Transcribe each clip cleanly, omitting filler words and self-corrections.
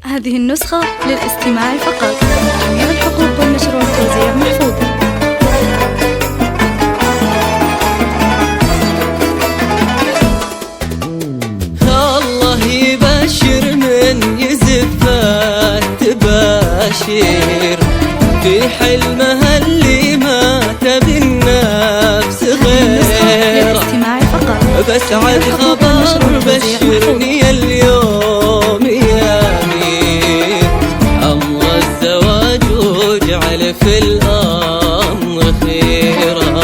هذه النسخة للاستماع فقط. جميع الحقوق والنشر والتوزيع محفوظة. الله يبشر من يزفه تباشير في حلمها اللي ما تبي النفس غيره. بسعد خبر بشرني اليوم يا أمير، أمر الزواج وجعل في الأمر خيره.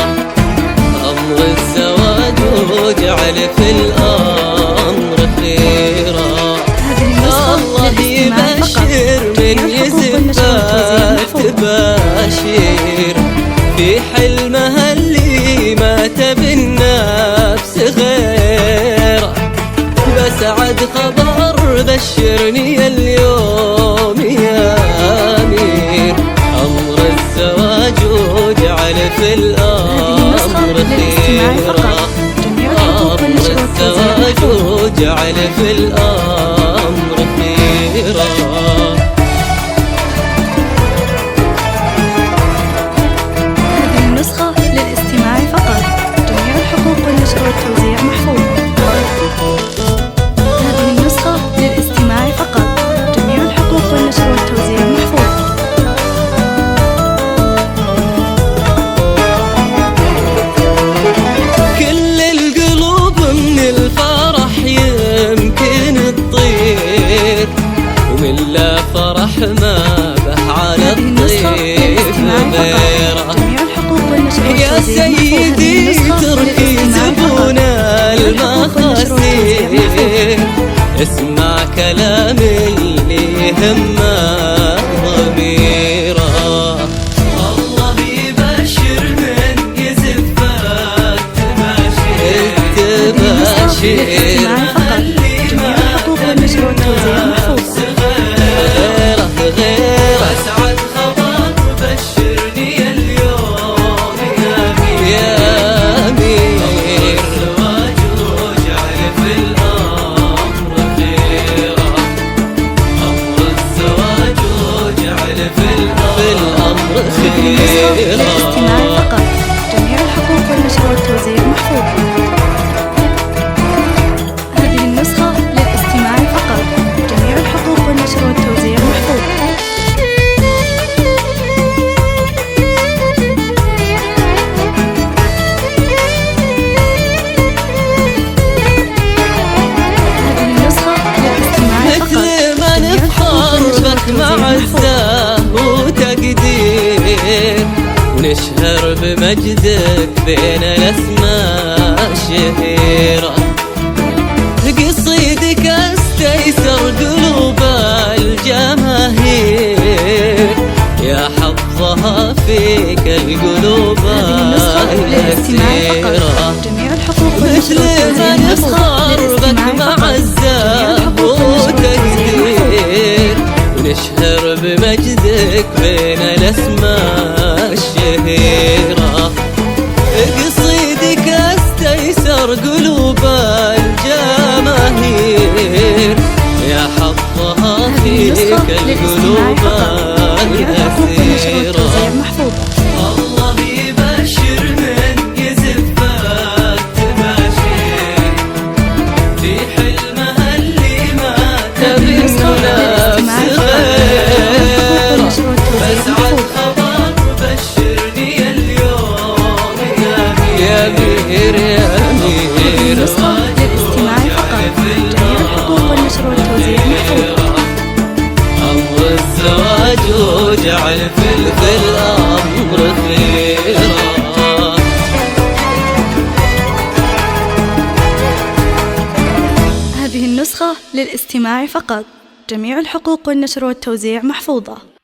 أمر الزواج وجعل في الأمر خيره. الله يبشر من يزفه تباشير في حلمها اللي ما تبي النفس غيره. بسعد خبر بشرني اليوم يا أمير، أمر الزواج وجعل في الأمر خيره. أمر الزواج وجعل في الأمر خيره. والتوزيع محفوظ. هذه النسخة للاستماع فقط. جميع الحقوق والنشر والتوزيع محفوظ. كل القلوب من الفرح يمكن تطير، ومن لا فرح ما به على الطيف غيره. يا سيدي تركي المخاسير، اسمع كلام اللي يهمه ضميره. الله يبشر من يزفه تباشير اللي ما غيره غيره. اسعد خبر بشرني اليوم يا أمير، للاستماع فقط. جميع الحقوق والنشر والتوزيع محفوظ. هذه النسخة للاستماع فقط. جميع الحقوق والنشر والتوزيع محفوظ. هذه النسخة للاستماع فقط. مثل ما نفخر بك معزة وتقدير، ونشهر بمجدك بين الأسماء الشهيرة. قصيدك استيسر قلوب الجماهير، يا حظها فيك القلوب الأسيرة. مثل ما نفخر بك معزة وتقدير، ونشهر بمجدك بين الأسماء الشهيرة. قصيدك استيسر قلوب الجماهير، يا حظها فيك القلوب الأسيرة. الله يبشر من يزفه تباشير في حلمها اللي ما تبي النفس غيره. بسعد خبر بشرني اليوم يا أمير يا أمير. للاستماع فقط. جميع الحقوق والنشر والتوزيع محفوظ. أمر الزواج وجعل في الأمر خيره. هذه النسخة للاستماع فقط. جميع الحقوق والنشر والتوزيع محفوظة.